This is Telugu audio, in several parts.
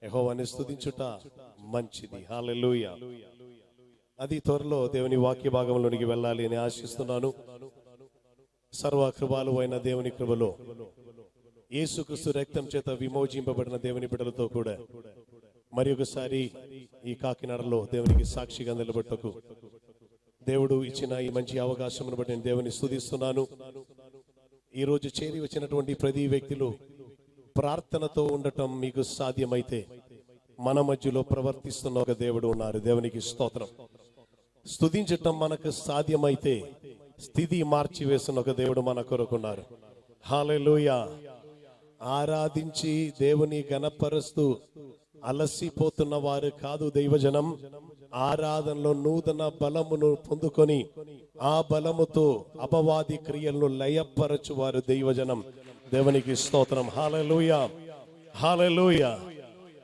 యెహోవాని స్తుతించుట మంచిది. హల్లెలూయా. అది త్వరలో దేవుని వాక్య భాగంలోనికి వెళ్ళాలి అని ఆశిస్తున్నాను. సర్వకృపాలు అయిన దేవుని కృపలో యేసుక్రీస్తు రక్తం చేత విమోచింపబడిన దేవుని బిడ్డలతో కూడా మరి ఒకసారి ఈ కాకినాడలో దేవునికి సాక్షిగా నిలబెట్టకు దేవుడు ఇచ్చిన ఈ మంచి అవకాశమును బట్టి నేను దేవుని స్తుతిస్తున్నాను. ఈ రోజు చేరి వచ్చినటువంటి ప్రతి వ్యక్తులు ప్రార్థనతో ఉండటం మీకు సాధ్యమైతే మన మధ్యలో ప్రవర్తిస్తున్న ఒక దేవుడు ఉన్నారు. దేవునికి స్తోత్రం. స్తుతించటం మనకు సాధ్యమైతే స్థితి మార్చివేసిన ఒక దేవుడు మన కొరకున్నారు. హల్లెలూయా. ఆరాధించి దేవుని గణపరుస్తూ అలసిపోతున్న వారు కాదు దైవజనం. ఆరాధనలో నూతన బలమును పొందుకొని ఆ బలముతో అపవాది క్రియలను లయపరచువారు దైవజనం. దేవునికి స్తోత్రం. హల్లెలూయా, హల్లెలూయా.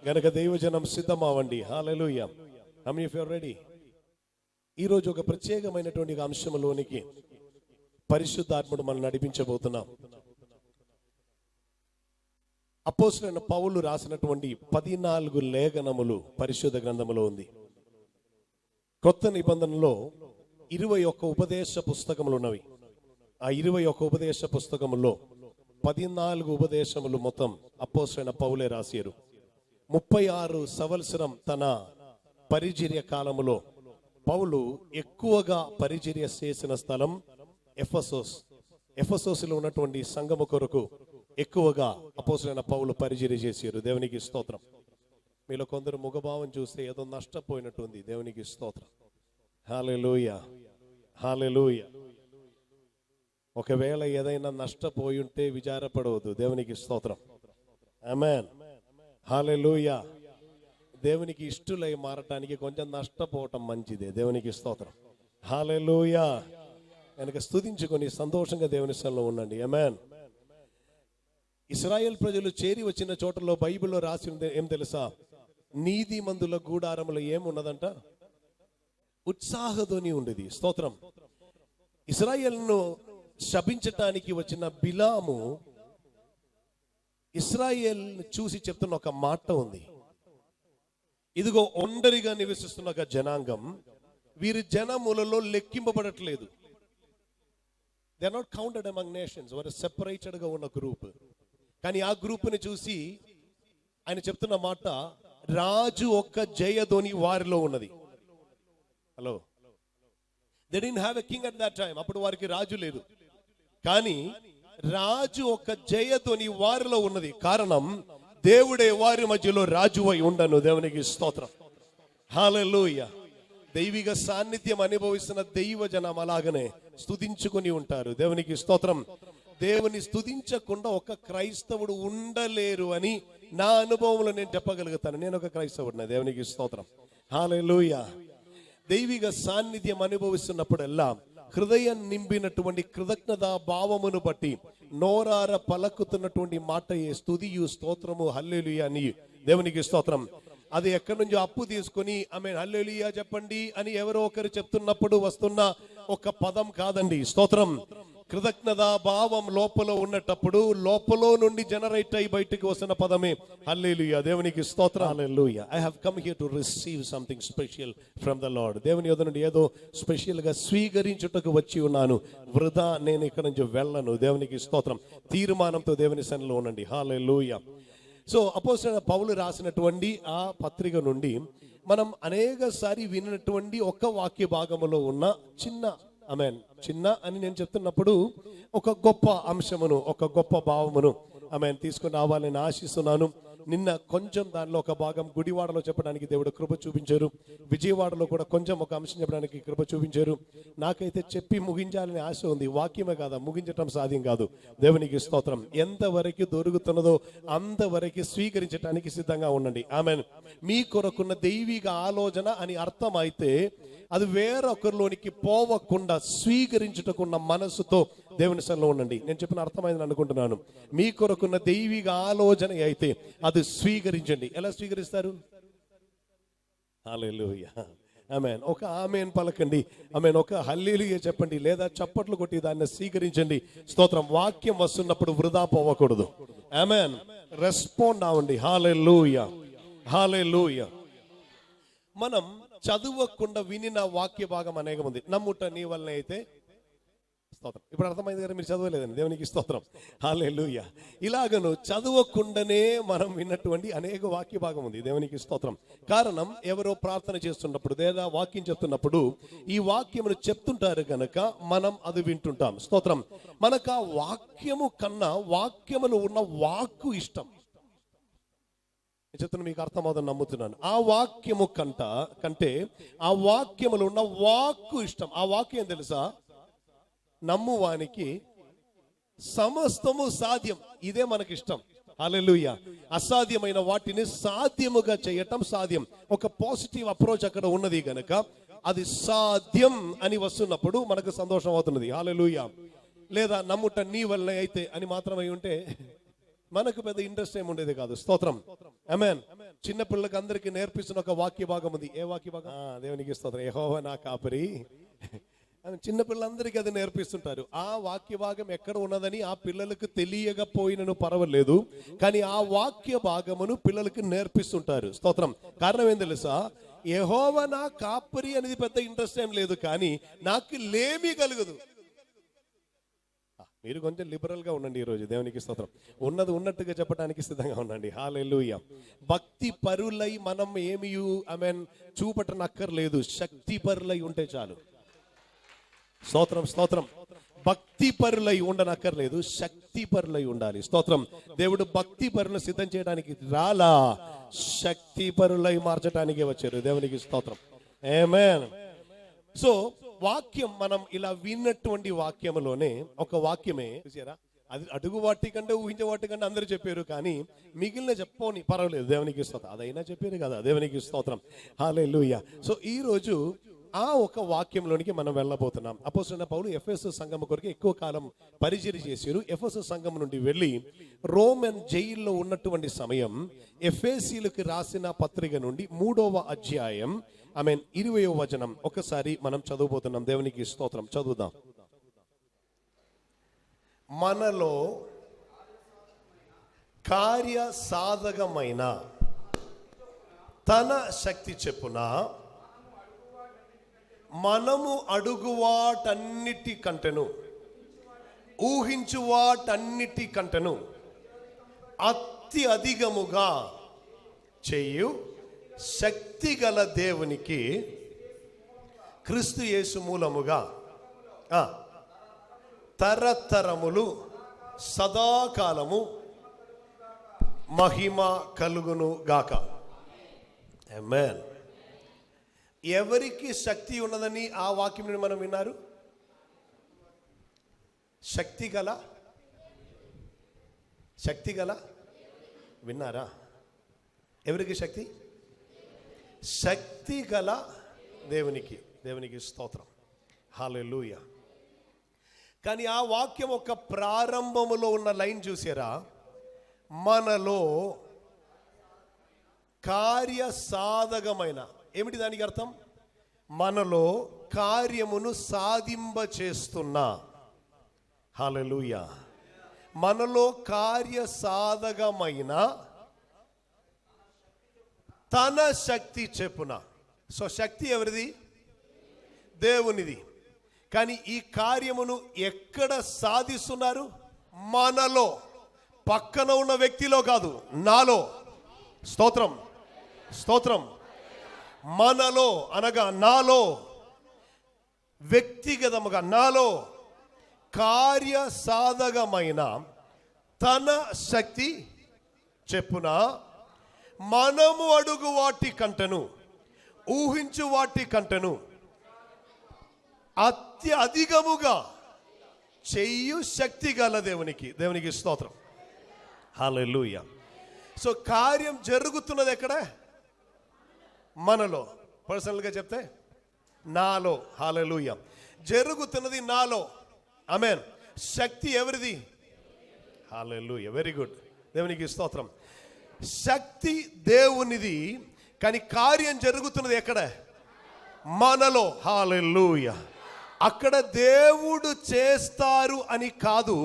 గనుక దైవజనం సిద్ధమవ్వండి. హల్లెలూయా. How many of you are ready? ఈ రోజు ఒక ప్రత్యేకమైనటువంటి అంశంలోనికి పరిశుద్ధాత్ముడు మనం నడిపించబోతున్నాం. అపోస్తలుడైన పౌలు రాసినటువంటి 14 లేఖనములు పరిశుద్ధ గ్రంథములో ఉంది. కొత్త నిబంధనలో 21 ఉపదేశ పుస్తకములు ఉన్నవి. ఆ 21 ఉపదేశ పుస్తకములో 14 ఉపదేశములు మొత్తం అపోస్తలుడైన పౌలే రాశారు. 36 సంవత్సరం తన పరిచర్య కాలములో పౌలు ఎక్కువగా పరిచర్య చేసిన స్థలం ఎఫెసోస్. ఎఫెసోసులో ఉన్నటువంటి సంఘము కొరకు ఎక్కువగా అపోస్తలుడైన పౌలు పరిచర్య చేశారు. దేవునికి స్తోత్రం. మీలో కొందరు ముఖభావం చూస్తే ఏదో నష్టపోయినట్టుంది. దేవునికి స్తోత్రం. హల్లెలూయా, హల్లెలూయా. ఒకవేళ ఏదైనా నష్టపోయి ఉంటే విచారపడవద్దు. దేవునికి స్తోత్రం. ఆమేన్. హల్లెలూయా. దేవునికి ఇష్టలై మారటానికి కొంచెం నష్టపోవటం మంచిదే. దేవునికి స్తోత్రం. హల్లెలూయా. కనుక స్తుతించుకొని సంతోషంగా దేవుని సన్నిధిలో ఉండండి. ఆమేన్. ఇశ్రాయేల్ ప్రజలు చేరి వచ్చిన చోటలో బైబిల్లో రాసి ఉంది ఏం తెలుసా? నీతిమంతుల గూడారములో ఏమున్నదంట? ఉత్సాహధ్వని ఉండేది. స్తోత్రం. ఇశ్రాయేలును శపించటానికి వచ్చిన బిలాము ఇశ్రాయేల్ చూసి చెప్తున్న ఒక మాట ఉంది. ఇదిగో ఒంటరిగా నివసిస్తున్న ఒక జనాంగం, వీరి జనములలో లెక్కింపబడట్లేదు. They are not counted among nations. వారు సెపరేటెడ్ గా ఉన్న గ్రూప్. కానీ ఆ గ్రూప్ని చూసి ఆయన చెప్తున్న మాట, రాజు ఒక్క జయధ్వని వారిలో ఉన్నది. Hello, they didn't have a king at that time. అప్పుడు వారికి రాజు లేదు. కానీ రాజు ఒక్క జయధ్వని వారిలో ఉన్నది. కారణం, దేవుడే వారి మధ్యలో రాజువై ఉండను. దేవునికి స్తోత్రం. హల్లెలూయా. దైవిక సాన్నిధ్యం అనుభవిస్తున్న దైవ జనం అలాగనే స్తుతించుకొని ఉంటారు. దేవునికి స్తోత్రం. దేవుని స్తుతించకుండా ఒక క్రైస్తవుడు ఉండలేరు అని నా అనుభవంలో నేను చెప్పగలుగుతాను. నేను ఒక క్రైస్తవుడిని. దేవునికి స్తోత్రం. హల్లెలూయా. దైవిక సాన్నిధ్యం అనుభవిస్తున్నప్పుడల్లా హృదయం నింపినటువంటి కృతజ్ఞత భావమును బట్టి నోరార పలుకుతున్నటువంటి మాట స్తుతియు స్తోత్రము హల్లెలూయా అని. దేవునికి స్తోత్రం. అది ఎక్కడి నుంచో అప్పు తీసుకొని ఆమేన్ హల్లెలూయా చెప్పండి అని ఎవరో ఒకరు చెప్తున్నప్పుడు వస్తున్న ఒక పదం కాదండి. స్తోత్రం. కృతజ్ఞత భావం లోపల ఉన్నప్పుడు లోపల నుండి జనరేట్ అయి బయటికి వస్తున్న పదమే హల్లెలూయా. దేవునికి స్తోత్రం. హల్లెలూయా. I have come here to receive something special from the lord. దేవుని యొద్ద నుండి ఏదో స్పెషల్ గా స్వీకరించుటకు వచ్చి ఉన్నాను. వృధా నేను ఇక్కడ నుంచి వెళ్ళను. దేవునికి స్తోత్రం. తీర్మానంతో దేవుని సన్నిధిలో ఉండండి. హల్లెలూయా. సో అపోస్తలుడైన పౌలు రాసినటువంటి ఆ పత్రిక నుండి మనం అనేకసారి విన్నటువంటి ఒక వాక్య భాగములో ఉన్న చిన్న అని నేను చెప్తున్నప్పుడు ఒక గొప్ప అంశమును, ఒక గొప్ప భావమును తీసుకుని రావాలని ఆశిస్తున్నాను. నిన్న కొంచెం దానిలో ఒక భాగం గుడివాడలో చెప్పడానికి దేవుడు కృప చూపించారు. విజయవాడలో కూడా కొంచెం ఒక అంశం చెప్పడానికి కృప చూపించారు. నాకైతే చెప్పి ముగించాలని ఆశ ఉంది. వాక్యమే కాదా, ముగించటం సాధ్యం కాదు. దేవునికి స్తోత్రం. ఎంతవరకు దొరుకుతున్నదో అంతవరకు స్వీకరించడానికి సిద్ధంగా ఉండండి. ఆమేన్. మీ కొరకున్న దైవిక ఆలోచన అని అర్థం అయితే అది వేరొకరిలోనికి పోవకుండా స్వీకరించుటకున్న మనసుతో దేవుని సన్నిధిలో ఉండండి. నేను చెప్పిన అర్థమైందని అనుకుంటున్నాను. మీ కొరకున్న దైవిక ఆలోచన అయితే అది స్వీకరించండి. ఎలా స్వీకరిస్తారు? హల్లెలూయా. ఆమేన్. ఒక ఆమేన్ పలకండి. ఆమేన్. ఒక హల్లెలూయా చెప్పండి. లేదా చప్పట్లు కొట్టి దాన్ని స్వీకరించండి. స్తోత్రం. వాక్యం వస్తున్నప్పుడు వృధా పోవకూడదు. ఆమేన్. రెస్పాండ్ అవ్వండి. హల్లెలూయా. హల్లెలూయా. మనం చదవకుండా వినిన వాక్య భాగం అనేకం ఉంది. నమ్ముట నీ వలన అయితే స్తోత్రం. ఇప్పుడు అర్థమైంది కదా, మీరు చదవలేదండి, దేవునికి స్తోత్రం. హల్లెలూయా. ఇలాగను చదవకుండానే మనం విన్నటువంటి అనేక వాక్య భాగం ఉంది, దేవునికి స్తోత్రం. కారణం, ఎవరో ప్రార్థన చేస్తున్నప్పుడు లేదా వాక్యం చెప్తున్నప్పుడు ఈ వాక్యమును చెప్తుంటారు కనుక మనం అది వింటుంటాం. స్తోత్రం. మనకు ఆ వాక్యము కన్నా వాక్యములో ఉన్న వాక్కు ఇష్టం. చెప్తున్నా, మీకు అర్థమవుతుందని నమ్ముతున్నాను. ఆ వాక్యము కంటే ఆ వాక్యములో ఉన్న వాక్కు ఇష్టం. ఆ వాక్యం తెలుసా? నమ్మువానికి సమస్తము సాధ్యం. ఇదే మనకి ఇష్టం. హల్లెలూయా. అసాధ్యమైన వాటిని సాధ్యముగా చేయటం సాధ్యం. ఒక పాజిటివ్ అప్రోచ్ అక్కడ ఉన్నది గనక అది సాధ్యం అని వస్తున్నప్పుడు మనకు సంతోషం అవుతున్నది. హల్లెలూయా. లేదా నమ్ముట నీ వల్ల అయితే అని మాత్రమే ఉంటే మనకు పెద్ద ఇంట్రెస్ట్ ఏమి ఉండేది కాదు. స్తోత్రం. ఆమేన్. చిన్న పిల్లలకు అందరికి నేర్పిస్తున్న ఒక వాక్య భాగం ఉంది. ఏ వాక్య భాగం? దేవునికి స్తోత్రం. యెహోవా నా కాపరి. చిన్న పిల్లలందరికీ అది నేర్పిస్తుంటారు. ఆ వాక్య భాగం ఎక్కడ ఉన్నదని ఆ పిల్లలకు తెలియకపోయినను పర్వాలేదు, కానీ ఆ వాక్య భాగమును పిల్లలకు నేర్పిస్తుంటారు. స్తోత్రం. కారణం ఏం తెలుసా? యెహోవా నా కాపరి అనేది పెద్ద ఇంట్రెస్ట్ ఏం లేదు, కానీ నాకు లేమి కలుగదు. మీరు కొంచెం లిబరల్ గా ఉండండి ఈరోజు, దేవునికి స్తోత్రం. ఉన్నది ఉన్నట్టుగా చెప్పడానికి సిద్ధంగా ఉండండి. హల్లెలూయా. భక్తి పరులై మనం ఏమి చూపటనక్కర్లేదు, శక్తి పరులై ఉంటే చాలు. స్తోత్రం, స్తోత్రం. భక్తి పరులై ఉండనక్కర్లేదు, శక్తి పరులై ఉండాలి. స్తోత్రం. దేవుడు భక్తి పరులను సిద్ధం చేయడానికి రాలా, శక్తి పరులై మార్చడానికి వచ్చారు. దేవునికి స్తోత్రం. ఆమేన్. సో వాక్యం మనం ఇలా విన్నటువంటి వాక్యములోనే ఒక వాక్యమే చూసారా, అది అడుగు వాటి కంటే ఊహించే వాటి కంటే అందరూ చెప్పారు, కానీ మిగిలిన చెప్పని పర్వాలేదు, దేవునికి స్తోత్రం. అదైనా చెప్పారు కదా, దేవునికి స్తోత్రం. హల్లెలూయా. సో ఈ రోజు ఆ ఒక వాక్యంలోనికి మనం వెళ్ళబోతున్నాం. అపోస్తలుడైన పౌలు ఎఫెసు సంఘం కొరకు ఎక్కువ కాలం పరిచర్య చేశారు. ఎఫెసు సంఘం నుండి వెళ్ళి రోమన్ జైల్లో ఉన్నటువంటి సమయం ఎఫెసీలకు రాసిన పత్రిక నుండి 3వ అధ్యాయం 20వ వచనం ఒకసారి మనం చదువుబోతున్నాం. దేవునికి స్తోత్రం. చదువుదాం. మనలో కార్య సాధకమైన తన శక్తి చెప్పున మనము అడుగు వాటన్నిటి కంటెను, ఊహించు వాటన్నిటి కంటెను అతి అధికముగా చేయు శక్తి గల దేవునికి క్రీస్తు యేసు మూలముగా తరతరములు సదాకాలము మహిమ కలుగును గాక. ఆమేన్. ఎవరికి శక్తి ఉన్నదని ఆ వాక్యం నుండి మనం విన్నారు? శక్తి గల విన్నారా? ఎవరికి శక్తి? శక్తి గల దేవునికి. దేవునికి స్తోత్రం. హల్లెలూయా. కానీ ఆ వాక్యం ఒక ప్రారంభములో ఉన్న లైన్ చూసారా? మనలో కార్య సాధకమైన. ఏమిటి దానికి అర్థం? మనలో కార్యమును సాధింప చేస్తున్నా. హల్లెలూయా. మనలో కార్య సాధకమైన తన శక్తి చెప్పున. సో శక్తి ఎవరిది? దేవునిది. కానీ ఈ కార్యమును ఎక్కడ సాధిస్తున్నారు? మనలో. పక్కన ఉన్న వ్యక్తిలో కాదు, నాలో. స్తోత్రం, స్తోత్రం. మనలో అనగా నాలో, వ్యక్తిగతముగా నాలో కార్య సాధకమైన తన శక్తి చెప్పున మనము అడుగు వాటి కంటను, ఊహించు వాటి కంటను అత్యధికముగా చెయ్యు శక్తి గల దేవునికి. దేవునికి స్తోత్రం. హల్లెలూయా. సో కార్యం జరుగుతున్నది ఎక్కడ? మనలో. పర్సనల్గా చెప్తే నాలో. హల్లెలూయా. జరుగుతున్నది నాలో. ఆమేన్. శక్తి ఎవరిది? హల్లెలూయా. Very good. దేవునికి స్తోత్రం. శక్తి దేవునిది, కానీ కార్యం జరుగుతున్నది ఎక్కడ? మనలో. హల్లెలూయా. అక్కడ దేవుడు చేస్తారు అని కాదు,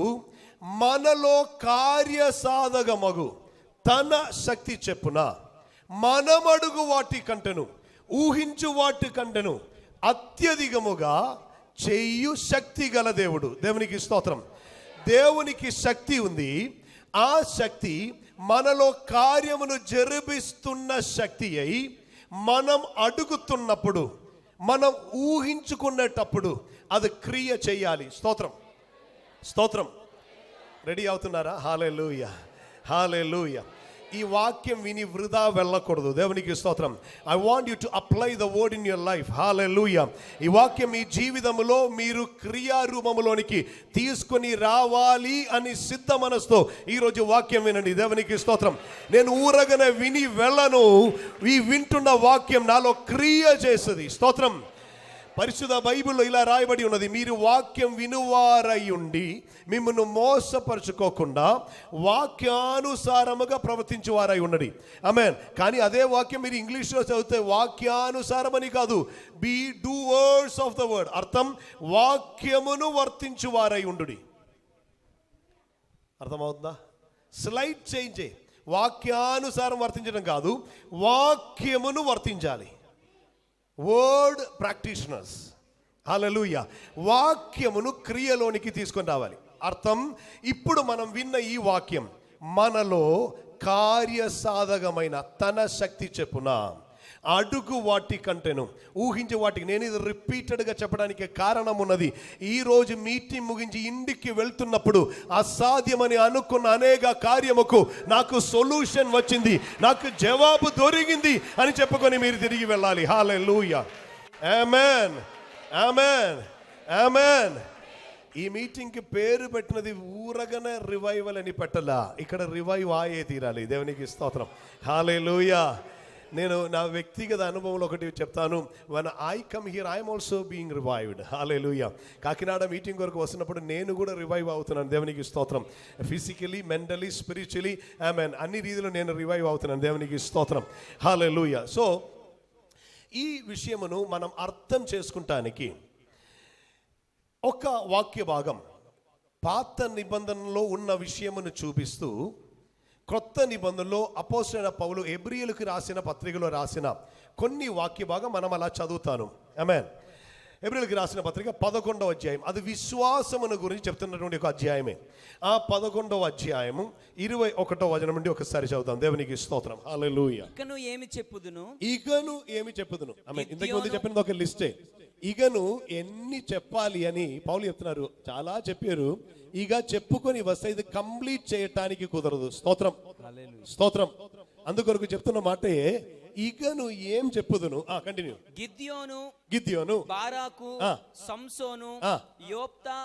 మనలో కార్య సాధకమగు తన శక్తి చెప్పున మనమడుగు వాటి కంటెను, ఊహించు వాటి కంటెను అత్యధికముగా చెయ్యు శక్తి గల దేవుడు. దేవునికి స్తోత్రం. దేవునికి శక్తి ఉంది. ఆ శక్తి మనలో కార్యమును జరిపిస్తున్న శక్తి అయి మనం అడుగుతున్నప్పుడు, మనం ఊహించుకునేటప్పుడు అది క్రియ చేయాలి. స్తోత్రం, స్తోత్రం. రెడీ అవుతున్నారా? హల్లెలూయా, హల్లెలూయా. ఈ వాక్యం విని వృధా వెళ్ళకూడదు. దేవునికి స్తోత్రం. I want you to apply the word in your life. హల్లెలూయా. ఈ వాక్యం మీ జీవితంలో మీరు క్రియారూపంలోనికి తీసుకొని రావాలి అని సిద్ధ మనసుతో ఈరోజు వాక్యం వినండి. దేవునికి స్తోత్రం. నేను ఊరగనే విని వెళ్ళను. ఈ వింటున్న వాక్యం నాలో క్రియ చేస్తుంది. స్తోత్రం. పరిశుద్ధ బైబిల్లో ఇలా రాయబడి ఉన్నది, మీరు వాక్యం వినువారై ఉండి మిమ్మల్ని మోసపరుచుకోకుండా వాక్యానుసారముగా ప్రవర్తించువారై ఉన్నది. ఆమేన్. కానీ అదే వాక్యం మీరు ఇంగ్లీష్లో చదివితే వాక్యానుసారమని కాదు, be doers of the word. అర్థం వాక్యమును వర్తించువారై ఉండుడి. అర్థమవుతుందా? Slide change. వాక్యానుసారం వర్తించడం కాదు, వాక్యమును వర్తించాలి. Word practitioners. హల్లెలూయా. వాక్యమును క్రియలోనికి తీసుకొని రావాలి. అర్థం, ఇప్పుడు మనం విన్న ఈ వాక్యం మనలో కార్యసాధకమైన తన శక్తి చెప్పున అడుగు వాటి కంటేను ఊహించే వాటికి. నేను ఇది రిపీటెడ్గా చెప్పడానికి కారణం ఉన్నది, ఈరోజు మీటింగ్ ముగించి ఇంటికి వెళ్తున్నప్పుడు అసాధ్యమని అనుకున్న అనేక కార్యముకు నాకు సొల్యూషన్ వచ్చింది, నాకు జవాబు దొరికింది అని చెప్పుకొని మీరు తిరిగి వెళ్ళాలి. హల్లెలూయా. ఆమేన్, ఆమేన్, ఆమేన్. ఈ మీటింగ్కి పేరు పెట్టినది ఊరగనే రివైవల్ అని పెట్టలా, ఇక్కడ రివైవ్ ఆయే తీరాలి. దేవునికి స్తోత్రం. హల్లెలూయా. నేను నా వ్యక్తిగత అనుభవంలో ఒకటి చెప్తాను. when I come here I am also being revived. Hallelujah. Kakinada meeting వరకు వస్తున్నప్పుడు నేను కూడా రివైవ్ అవుతున్నాను. దేవునికి స్తోత్రం. ఫిజికలీ, మెంటలీ, స్పిరిచువలీ, ఆమేన్, అన్ని రీతిలో నేను రివైవ్ అవుతున్నాను. దేవునికి స్తోత్రం. హల్లెలూయా. సో ఈ విషయమును మనం అర్థం చేసుకుంటానికి ఒక వాక్య భాగం పాత నిబంధనలో ఉన్న విషయమును చూపిస్తూ కొత్త నిబంధనలో అపోస్తలుడైన పౌలు హెబ్రీయులకు రాసిన పత్రికలో రాసిన కొన్ని వాక్య భాగం మనం అలా చదువుతాను. ఆమేన్. హెబ్రీయులకు రాసిన పత్రిక 11వ అధ్యాయం, అది విశ్వాసమును గురించి చెప్తున్నటువంటి ఒక అధ్యాయమే. ఆ 11వ అధ్యాయము 21వ వచనం నుండి ఒకసారి చదువుతాం. దేవునికి స్తోత్రం. హల్లెలూయా. ఇకను ఏమి చెప్పుదును, ఇకను ఏమి చెప్పుదును. ఆమేన్. ఇంతకు ముందు చెప్పినది ఒక లిస్టే. ఇకను ఎన్ని చెప్పాలి అని పౌలు చెప్తున్నారు. చాలా చెప్పారు. ఇక చెప్పుకొని వస్తే ఇది కంప్లీట్ చేయటానికి కుదరదు. స్తోత్రం, స్తోత్రం. అందుకొరకు చెప్తున్న మాటే, ఇకను ఏం చెప్పుదును. కంటిన్యూ. గిద్యోను, బారాకు, సంసోను, యోప్తా,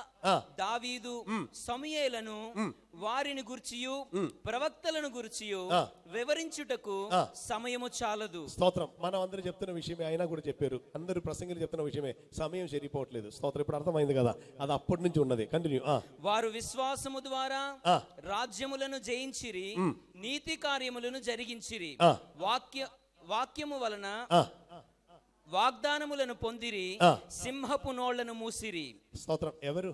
దావీదు, సమూయేలను వారిని గుర్చియు ప్రవక్తలను గుర్చియు వివరించుటకు సమయము చాలదు. స్తోత్రం. మనం అందరూ చెప్తున్న విషయమే, అయినా కూడా చెప్పారు. అందరూ ప్రసంగిలు చెప్తున్న విషయమే, సమయం సరిపోవట్లేదు. స్తోత్రం. ఇప్పుడు అర్థమైంది కదా, అది అప్పటి నుంచి ఉన్నది. కంటిన్యూ. వారు విశ్వాసము ద్వారా రాజ్యములను జయించిరి, నీతి కార్యములను జరిగించిరి, వాక్యము వలన వాగ్దానములను పొందిరి, సింహపు నోళ్లను మూసిరి. స్తోత్రం. ఎవరు?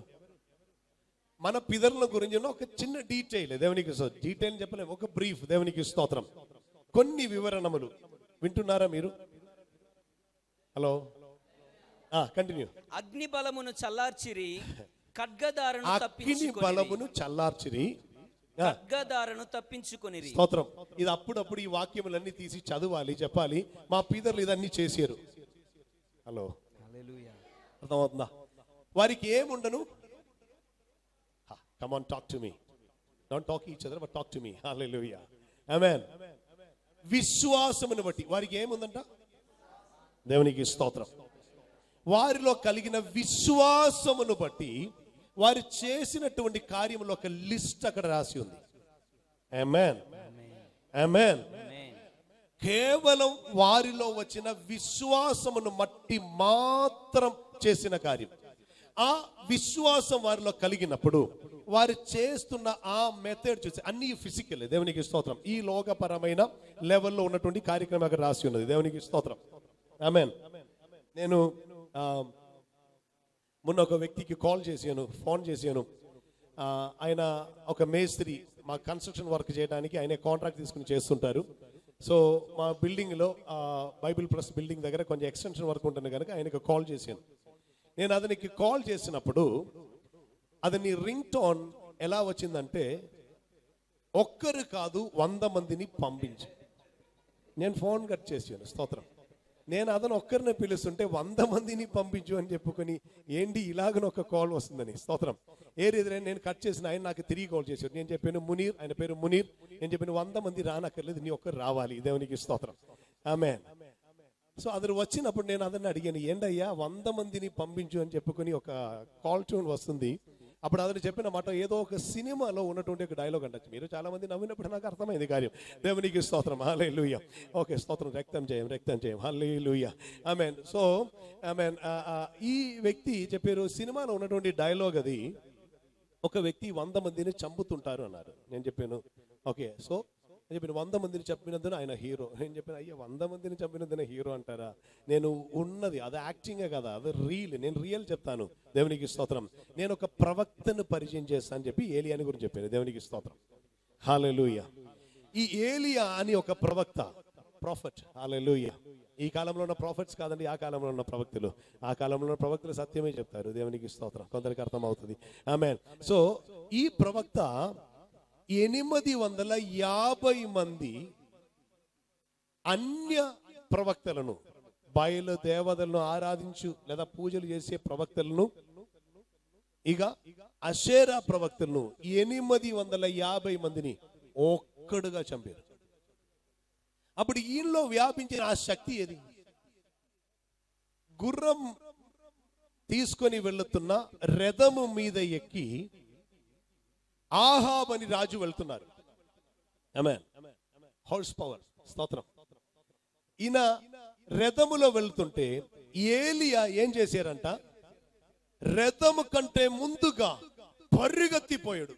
మన పితరుల గురించి ఒక చిన్న డీటెయిల్. దేవునికి డీటెయిల్ చెప్పలేము, ఒక బ్రీఫ్. దేవునికి స్తోత్రం. కొన్ని వివరణములు వింటున్నారా మీరు? Hello, continue. అగ్ని బలమును చల్లార్చిరి, ఖడ్గదారును చల్లార్చిరి, ఖడ్గదారును తప్పించుకొనిరి. స్తోత్రం. ఇది అప్పుడప్పుడు ఈ వాక్యములన్నీ తీసి చదవాలి, చెప్పాలి. మా పితరులు ఇదన్నీ చేశారు. హలో, అర్థమవుతుందా? వారికి ఏముండను. Come on, talk to me. Don't talk each other, but talk to me. Hallelujah. Amen. విశ్వాసమును బట్టి వారికి ఏముందంట? దేవునికి స్తోత్రం. వారిలో కలిగిన విశ్వాసమును బట్టి వారు చేసినటువంటి కార్యములో ఒక లిస్ట్ అక్కడ రాసి ఉంది. ఆమేన్, ఆమేన్. కేవలం వారిలో వచ్చిన విశ్వాసమును బట్టి మాత్రం చేసిన కార్యం. ఆ విశ్వాసం వారిలో కలిగినప్పుడు వారు చేస్తున్న ఆ మెథడ్ చూసి, అన్ని ఫిజికల్. దేవునికి స్తోత్రం. ఈ లోకపరమైన లెవెల్లో ఉన్నటువంటి కార్యక్రమం అక్కడ రాసి ఉన్నది. దేవునికి స్తోత్రం. ఆమేన్. నేను మొన్న ఒక వ్యక్తికి ఫోన్ చేశాను. ఆయన ఒక మేస్త్రి, మా కన్స్ట్రక్షన్ వర్క్ చేయడానికి ఆయన కాంట్రాక్ట్ తీసుకుని చేస్తుంటారు. సో మా బిల్డింగ్లో బైబిల్ ప్రెస్ బిల్డింగ్ దగ్గర కొంచెం ఎక్స్టెన్షన్ వర్క్ ఉంటుంది కనుక ఆయనకు కాల్ చేశాను. నేను అతనికి కాల్ చేసినప్పుడు అతని రింగ్ టోన్ ఎలా వచ్చిందంటే, ఒక్కరు కాదు 100 మందిని పంపించి. నేను ఫోన్ కట్ చేశాను. స్తోత్రం. నేను అతను ఒక్కరిని పిలుస్తుంటే 100 మందిని పంపించు అని చెప్పుకొని ఏంటి ఇలాగన ఒక కాల్ వస్తుందని. స్తోత్రం. ఏ రీతిలో నేను కట్ చేసిన ఆయన నాకు తిరిగి కాల్ చేశారు. నేను చెప్పాను మునీర్, ఆయన పేరు మునీర్. నేను చెప్పాను 100 మంది రానక్కర్లేదు, నీ ఒక్కరు రావాలి. దేవునికి స్తోత్రం. ఆమేన్. సో అతను వచ్చినప్పుడు నేను అతన్ని అడిగాను, ఏంటయ్యా 100 మందిని పంపించు అని చెప్పుకొని ఒక కాల్ ట్యూన్ వస్తుంది. అప్పుడు అతను చెప్పిన మాట ఏదో ఒక సినిమాలో ఉన్నటువంటి ఒక డైలాగ్ అంటచ్చు. మీరు చాలా మంది నవ్వినప్పుడు నాకు అర్థమైంది కార్యం. దేవునికి స్తోత్రం. హల్లెలూయా. ఓకే, స్తోత్రం. రక్తం చేయం. హల్లెలూయా. ఆమేన్. సో ఆమేన్. ఈ వ్యక్తి చెప్పారు సినిమాలో ఉన్నటువంటి డైలాగ్ అది, ఒక వ్యక్తి 100 మందిని చంపుతుంటారు అన్నారు. నేను చెప్పాను ఓకే. సో నేను చెప్పాను 100 మందిని చంపినందున ఆయన హీరో. నేను చెప్పాను అయ్యా 100 మందిని చంపినందున హీరో అంటారా? నేను ఉన్నది అది యాక్టింగే కదా, అది రియల్. నేను రియల్ చెప్తాను. దేవునికి స్తోత్రం. నేను ఒక ప్రవక్తను పరిచయం చేస్తాను అని చెప్పి ఏలియాని గురించి చెప్పాను. దేవునికి స్తోత్రం. హల్లెలూయా. ఈ ఏలియా అని ఒక ప్రవక్త, ప్రాఫెట్. హల్లెలూయా. ఈ కాలంలో ఉన్న ప్రాఫిట్స్ కాదండి, ఆ కాలంలో ఉన్న ప్రవక్తలు. ఆ కాలంలో ఉన్న ప్రవక్తలు సత్యమే చెప్తారు. దేవునికి స్తోత్రం. కొందరికి అర్థం అవుతుంది. ఆమేన్. సో ఈ ప్రవక్త 850 మంది అన్య ప్రవక్తలను, బయలు దేవతలను ఆరాధించు లేదా పూజలు చేసే ప్రవక్తలను, ఇక అషేరా ప్రవక్తలను 850 మందిని ఒక్కడుగా చంపారు. అప్పుడు ఈయనలో వ్యాపించిన ఆ శక్తి ఏది? గుర్రం తీసుకొని వెళ్తున్న రథము మీద ఎక్కి ఆహాబ్ అని రాజు వెళ్తున్నారు. ఆమేన్. Horse power. స్తోత్రం. ఈయన రథములో వెళ్తుంటే ఏలియా ఏం చేశారంట, రథము కంటే ముందుగా పరిగెత్తిపోయాడు.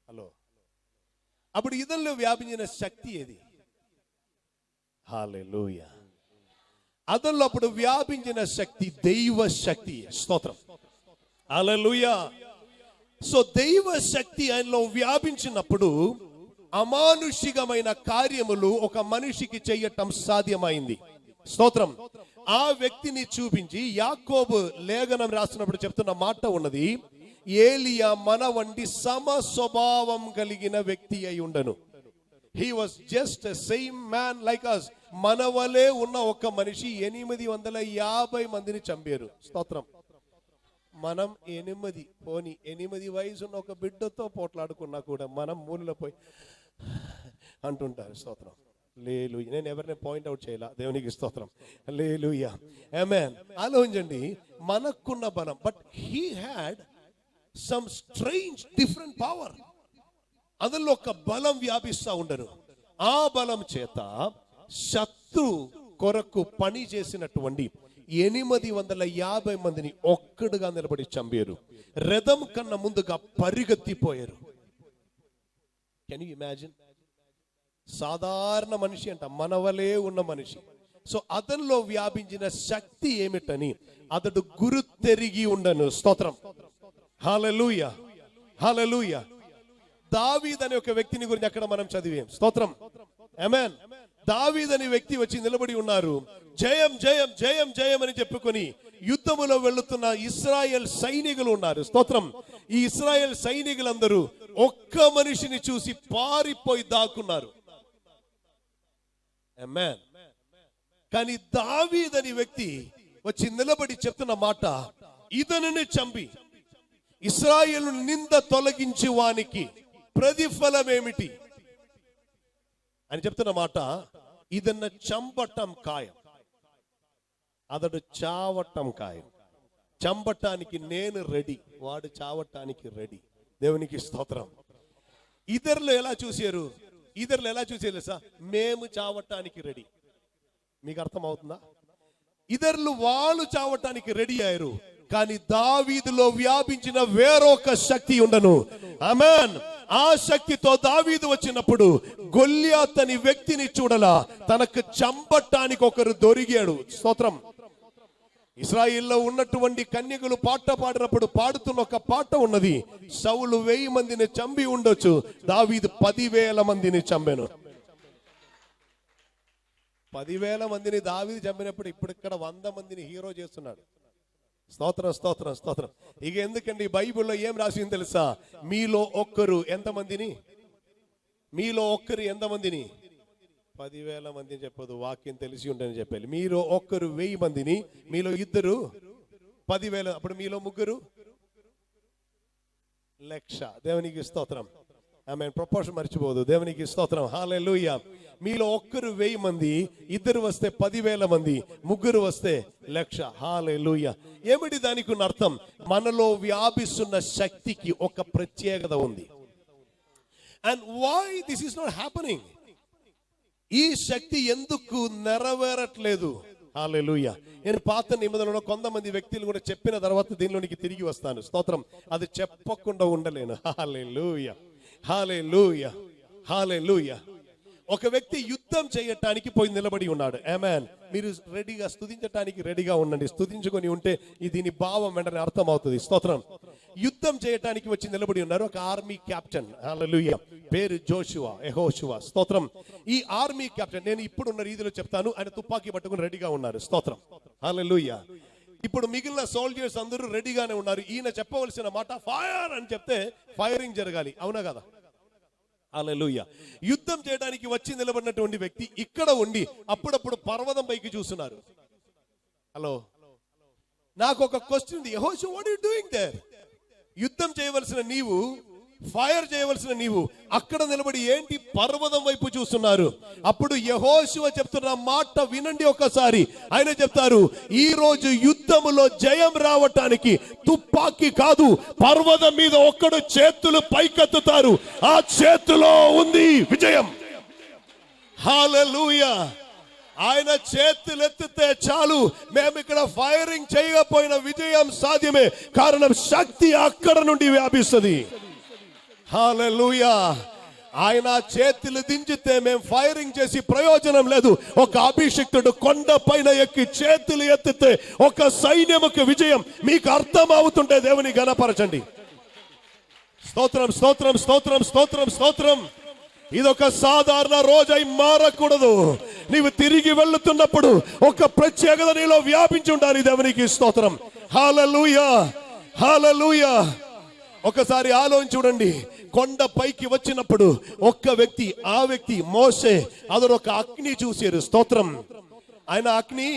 హలో. అప్పుడు ఇతనిలో వ్యాపించిన శక్తి ఏది? హల్లెలూయా. అతనిలో అప్పుడు వ్యాపించిన శక్తి దైవ శక్తి. స్తోత్రం. హల్లెలూయా. సో దైవ శక్తి ఆయనలో వ్యాపించినప్పుడు అమానుషికమైన కార్యములు ఒక మనిషికి చేయటం సాధ్యమైంది. స్తోత్రం. ఆ వ్యక్తిని చూపించి యాకోబు లేఖనం రాసినప్పుడు చెప్తున్న మాట ఉన్నది, ఏలియా మన వంటి సమ స్వభావం కలిగిన వ్యక్తి అయి ఉండను. He was just a same man like us. మనవలే ఉన్న ఒక మనిషి 850 మందిని చంపారు. స్తోత్రం. మనం 8 వయసు ఉన్న ఒక బిడ్డతో పోట్లాడుకున్నా కూడా మనం మూలలో పోయి అంటుంటారు. స్తోత్రం. హల్లెలూయా. నేను ఎవరిని పాయింట్ అవుట్ చేయాల. దేవునికి స్తోత్రం. హల్లెలూయా. ఆమేన్. ఆలోచించండి, మనకున్న బలం, but he had some strange different power. అందులో ఒక బలం వ్యాపిస్తా ఉండరు. ఆ బలం చేత శత్రు కొరకు పని చేసినటువంటి 850 మందిని ఒక్కడుగా నిలబడి చంపారు. రథం కన్నా ముందుగా పరిగెత్తిపోయారు. Can you imagine? సాధారణ మనిషి అంట, మనవలే ఉన్న మనిషి. సో అతనిలో వ్యాపించిన శక్తి ఏమిటని అతడు గుర్తెరిగి ఉండను. స్తోత్రం. హల్లెలూయా. హల్లెలూయా. దావీద్ అనే ఒక వ్యక్తిని గురించి అక్కడ మనం చదివాం. స్తోత్రం. ఆమేన్. దావీద్ అనే వ్యక్తి వచ్చి నిలబడి ఉన్నారు. జయం జయం జయం జయం అని చెప్పుకొని యుద్ధములో వెళ్తున్న ఇశ్రాయేల్ సైనికులు ఉన్నారు. స్తోత్రం. ఈ ఇశ్రాయేల్ సైనికులందరూ ఒక్క మనిషిని చూసి పారిపోయి దాక్కున్నారు. ఆమేన్. కానీ దావీద్ అనే వ్యక్తి వచ్చి నిలబడి చెప్తున్న మాట, ఇతనిని చంపి ఇశ్రాయేలు నింద తొలగించి వానికి ప్రతిఫలం ఏమిటి అని చెప్తున్న మాట, ఇదన్న చంపటం ఖాయం, అతడు చావటం ఖాయం. చంపటానికి నేను రెడీ, వాడు చావటానికి రెడీ. దేవునికి స్తోత్రం. ఇతరులు ఎలా చూసారు? సార్ మేము చావటానికి రెడీ. మీకు అర్థం అవుతుందా? ఇతరులు వాళ్ళు చావటానికి రెడీ అయ్యారు, కానీ దావీదులో వ్యాపించిన వేరొక శక్తి ఉండను. ఆమేన్. ఆ శక్తితో దావీదు వచ్చినప్పుడు గొల్యాత్ అనే వ్యక్తిని చూడలా, తనకు చంపటానికి ఒకరు దొరికాడు. స్తోత్రం. ఇశ్రాయేల్లో ఉన్నటువంటి కన్యకులు పాట పాడినప్పుడు పాడుతున్న ఒక పాట ఉన్నది, సౌలు 1000 మందిని చంపి ఉండొచ్చు, దావీదు 10,000 మందిని చంపెను. 10,000 మందిని దావీదు చంపినప్పుడు ఇప్పుడు ఇక్కడ 100 మందిని హీరో చేస్తున్నాడు. స్తోత్రం స్తోత్రం స్తోత్రం. ఇక ఎందుకండి, బైబిల్లో ఏం రాసింది తెలుసా? మీలో ఒక్కరు ఎంతమందిని, మీలో ఒక్కరు ఎంతమందిని, 10,000 మందిని చెప్పదు, వాక్యం తెలిసి ఉంటని చెప్పాలి. మీలో ఒక్కరు 1000 మందిని, మీలో ఇద్దరు 10,000, అప్పుడు మీలో ముగ్గురు 1,00,000. దేవునికి స్తోత్రం. ఆమె ప్రపోర్షన్ మర్చిపోదు. దేవునికి స్తోత్రం. హల్లెలూయా. మీలో ఒక్కరు 1000 మంది, ఇద్దరు వస్తే 10,000 మంది, ముగ్గురు వస్తే 1,00,000. హల్లెలూయా. ఏమిటి దానికి ఉన్న అర్థం? మనలో వ్యాపిస్తున్న శక్తికి ఒక ప్రత్యేకత ఉంది. And why this is not happening? ఈ శక్తి ఎందుకు నెరవేరట్లేదు? హల్లెలూయా. నేను పాత నిబంధనలో కొంతమంది వ్యక్తులు కూడా చెప్పిన తర్వాత దీనిలోనికి తిరిగి వస్తాను. స్తోత్రం. అది చెప్పకుండా ఉండలేను. హల్లెలూయా, హల్లెలూయా, హల్లెలూయా. ఒక వ్యక్తి యుద్ధం చేయటానికి పోయి నిలబడి ఉన్నాడు. ఆమేన్. మీరు రెడీగా స్తుతించటానికి రెడీగా ఉండండి. స్తుతించుకొని ఉంటే దీని భావం వెంటనే అర్థం అవుతుంది. స్తోత్రం. యుద్ధం చేయటానికి వచ్చి నిలబడి ఉన్నారు ఒక ఆర్మీ కెప్టెన్. హల్లెలూయా. పేరు యెహోషువ. స్తోత్రం. ఈ ఆర్మీ కెప్టెన్, నేను ఇప్పుడున్న రీతిలో చెప్తాను, ఆయన తుపాకీ పట్టుకుని రెడీగా ఉన్నారు. స్తోత్రం. హల్లెలూయా. ఇప్పుడు మిగిలిన సోల్జర్స్ అందరూ రెడీగానే ఉన్నారు. ఈయన చెప్పవలసిన మాట ఫైర్ అని చెప్తే ఫైరింగ్ జరగాలి. అవునా కదా? హల్లెలూయా. యుద్ధం చేయడానికి వచ్చి నిలబడినటువంటి వ్యక్తి ఇక్కడ ఉండి అప్పుడప్పుడు పర్వతం పైకి చూస్తున్నారు. హలో, నాకు ఒక క్వశ్చన్ ఉంది. యెహోషువ, what are you doing there? యుద్ధం చేయవలసిన నీవు, ఫైర్ చేయవలసిన నీవు అక్కడ నిలబడి ఏంటి పర్వతం వైపు చూస్తున్నారు? అప్పుడు యెహోషువ చెప్తున్న మాట వినండి ఒకసారి. ఆయన చెప్తారు, ఈ రోజు యుద్ధములో జయం రావటానికి తుపాకీ కాదు, పర్వతం మీద ఒక్కడు చేతులు పైకెత్తుతారు, ఆ చేతిలో ఉంది విజయం. హల్లెలూయా. ఆయన చేతులు ఎత్తితే చాలు, మేము ఇక్కడ ఫైరింగ్ చేయకపోయిన విజయం సాధ్యమే. కారణం శక్తి అక్కడ నుండి వ్యాపిస్తుంది. హల్లెలూయా. ఆయన చేతులు దించితే మేము ఫైరింగ్ చేసి ప్రయోజనం లేదు. ఒక అభిషిక్తుడు కొండ పైన ఎక్కి చేతులు ఎత్తితే ఒక సైన్యముకు విజయం. మీకు అర్థం అవుతుంటే దేవుని గణపరచండి. స్తోత్రం స్తోత్రం స్తోత్రం స్తోత్రం స్తోత్రం. ఇదొక సాధారణ రోజై మారకూడదు. నీవు తిరిగి వెళ్తున్నప్పుడు ఒక ప్రత్యేకత నీలో వ్యాపించి ఉండాలి. దేవునికి స్తోత్రం. హల్లెలూయా, హల్లెలూయా. ఒకసారి ఆలోచించి చూడండి. కొండ పైకి వచ్చినప్పుడు ఒక్క వ్యక్తి, ఆ వ్యక్తి మోషే, అతడు ఒక అగ్ని చూశారు. స్తోత్రం. ఆయన అగ్ని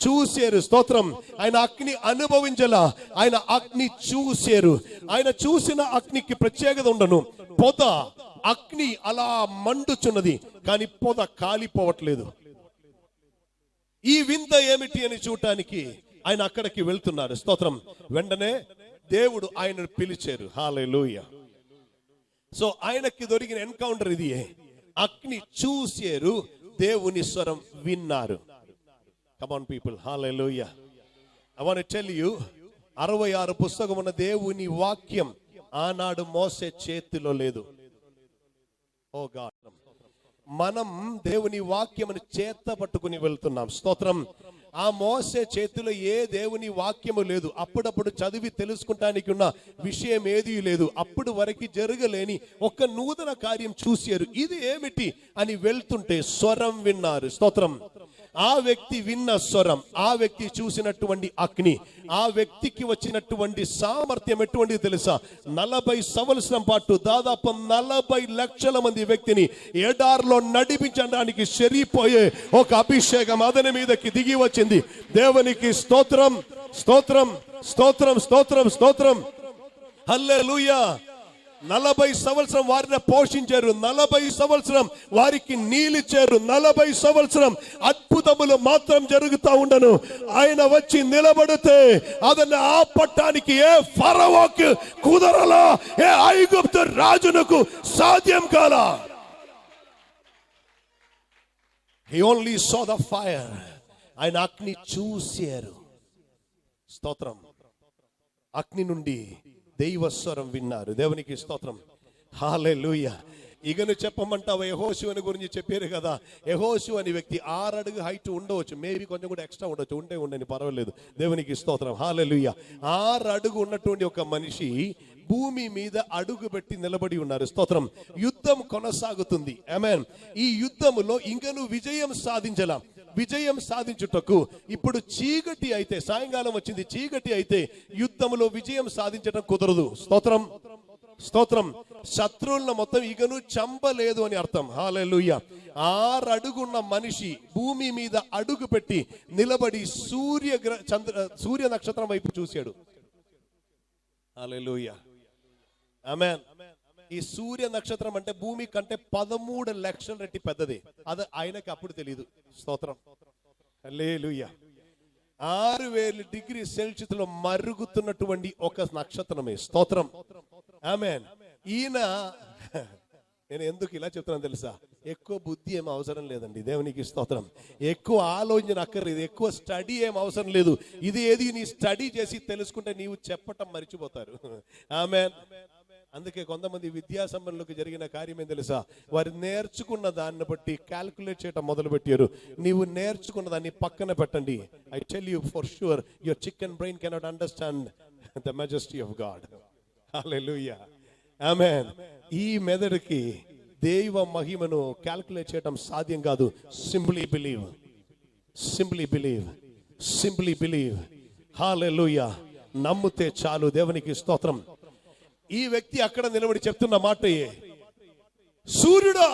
చూశారు. స్తోత్రం. ఆయన అగ్ని అనుభవించలా, ఆయన అగ్ని చూశారు. ఆయన చూసిన అగ్నికి ప్రత్యేకత ఉండను. పొద, అగ్ని అలా మండుచున్నది, కానీ పొద కాలిపోవట్లేదు. ఈ వింత ఏమిటి అని చూడటానికి ఆయన అక్కడికి వెళ్తున్నారు. స్తోత్రం. వెంటనే దేవుడు ఆయనను పిలిచారు. హల్లెలూయా. సో ఆయనకి దొరికిన ఎన్కౌంటర్ ఇది. అగ్ని చూశారు, దేవుని స్వరం విన్నారు. Come on people. Hallelujah. I want to tell you, 66 పుస్తకం ఉన్న దేవుని వాక్యం ఆనాడు మోసే చేతిలో లేదు. ఓ గాడ్. మనం దేవుని వాక్యమును చేత పట్టుకుని వెళ్తున్నాం. స్తోత్రం. ఆ మోసే చేతిలో ఏ దేవుని వాక్యము లేదు. అప్పుడప్పుడు చదివి తెలుసుకుంటానికి ఉన్న విషయం ఏదీ లేదు. అప్పుడు వరకు జరగలేని ఒక నూతన కార్యం చూశారు. ఇది ఏమిటి అని వెళ్తుంటే స్వరం విన్నారు. స్తోత్రం. ఆ వ్యక్తి విన్న స్వరం, ఆ వ్యక్తి చూసినటువంటి అగ్ని, ఆ వ్యక్తికి వచ్చినటువంటి సామర్థ్యం ఎటువంటిది తెలుసా? 40 సంవత్సరం పాటు దాదాపు 40 లక్షల మంది వ్యక్తిని ఎడార్లో నడిపించడానికి సరిపోయే ఒక అభిషేకం అతని మీదకి దిగి వచ్చింది. దేవునికి స్తోత్రం, స్తోత్రం, స్తోత్రం, స్తోత్రం, స్తోత్రం. హల్లెలూయా. 40 సంవత్సరం వారిని పోషించారు. 40 సంవత్సరం వారికి నీళ్ళిచ్చారు. 40 సంవత్సరం అద్భుతములు మాత్రం జరుగుతూ ఉండను. ఆయన వచ్చి నిలబడితే అతన్ని ఆపటానికి ఏ ఫరోకి కుదరలా, ఏ ఐగుప్తు రాజునకు సాధ్యం కాలా. He only saw the fire. ఆయన అగ్ని చూశారు. స్తోత్రం. అగ్ని నుండి దైవస్వరం విన్నారు. దేవునికి స్తోత్రం. హల్లెలూయా. ఇగను చెప్పమంటావా? యెహోషువని గురించి చెప్పారు కదా. యెహోషువ అనే వ్యక్తి 6 అడుగు హైట్ ఉండవచ్చు, మేబీ కొంచెం కూడా ఎక్స్ట్రా ఉండొచ్చు, ఉండని పర్వాలేదు, దేవునికి స్తోత్రం, హల్లెలూయా. 6 అడుగు ఉన్నటువంటి ఒక మనిషి భూమి మీద అడుగు పెట్టి నిలబడి ఉన్నారు. స్తోత్రం. యుద్ధం కొనసాగుతుంది. ఆమేన్. ఈ యుద్ధములో ఇంకను విజయం సాధించలాం. విజయం సాధించుటకు ఇప్పుడు చీకటి అయితే, సాయంకాలం వచ్చింది, చీకటి అయితే యుద్ధములో విజయం సాధించడం కుదరదు. స్తోత్రం, స్తోత్రం. శత్రువులను మొత్తం ఇకను చంపలేదు అని అర్థం. హల్లెలూయా. 6 అడుగున్న మనిషి భూమి మీద అడుగు పెట్టి నిలబడి సూర్య నక్షత్రం వైపు చూశాడు. హల్లెలూయా. ఆమేన్. ఈ సూర్య నక్షత్రం అంటే భూమి కంటే 13 లక్షల రెట్టి పెద్దది. అది ఆయనకి అప్పుడు తెలియదు. స్తోత్రం, హల్లెలూయా. 6000 డిగ్రీ సెల్సియస్ లో మరుగుతున్నటువంటి ఒక నక్షత్రమే. స్తోత్రం, ఆమేన్. ఈయన, నేను ఎందుకు ఇలా చెప్తున్నాను తెలుసా? ఎక్కువ బుద్ధి ఏం అవసరం లేదండి, దేవునికి స్తోత్రం. ఎక్కువ ఆలోచన అక్కర్లేదు, ఎక్కువ స్టడీ ఏం అవసరం లేదు. ఇది ఏది నీ స్టడీ చేసి తెలుసుకుంటే నీవు చెప్పటం మర్చిపోతారు. ఆమేన్. అందుకే కొంతమంది విద్యా సంబంధులకు జరిగిన కార్యం ఏం తెలుసా? వారు నేర్చుకున్న దాన్ని బట్టి క్యాల్కులేట్ చేయడం మొదలు పెట్టారు. నీవు నేర్చుకున్న దాన్ని పక్కన పెట్టండి. I tell you for sure, your chicken brain cannot understand the majesty of God. హల్లెలూయా, ఆమేన్. ఈ మెదడుకి దైవ మహిమను క్యాల్కులేట్ చేయడం సాధ్యం కాదు. Simply believe, simply believe, simply believe. హల్లెలూయా. నమ్మితే చాలు, దేవునికి స్తోత్రం. ఈ వ్యక్తి అక్కడ నిలబడి చెప్తున్న మాట, సూర్యుడా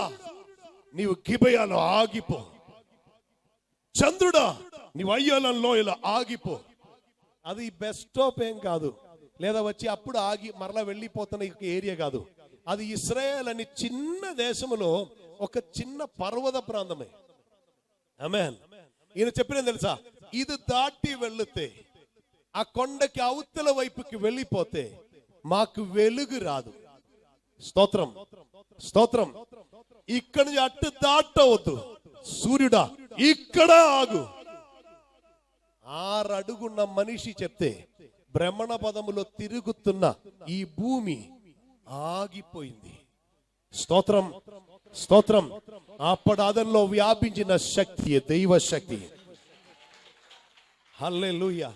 నీవు గిబెయలో ఆగిపో, చంద్రుడా నీవు అయ్యోలంలో ఇలా ఆగిపో. అది బెస్ట్ స్టాప్ ఏం కాదు, లేదా వచ్చి అప్పుడు ఆగి మరలా వెళ్ళిపోతున్న ఏరియా కాదు. అది ఇశ్రాయేల్ అని చిన్న దేశంలో ఒక చిన్న పర్వత ప్రాంతమే. ఆమేన్. ఈయన చెప్పిన తెలుసా? ఇది దాటి వెళితే, ఆ కొండకి అవతల వైపుకి వెళ్ళిపోతే మాకు వెలుగు రాదు. స్తోత్రం, స్తోత్రం. ఇక్కడి నుంచి అట్టు దాటవద్దు. సూర్యుడా ఇక్కడ ఆగు. 6 అడుగున్న మనిషి చెప్తే భ్రమణ పదములో తిరుగుతున్న ఈ భూమి ఆగిపోయింది. స్తోత్రం, స్తోత్రం. అప్పుడు అదనలో వ్యాపించిన శక్తి, దైవ శక్తి. హల్లెలూయా.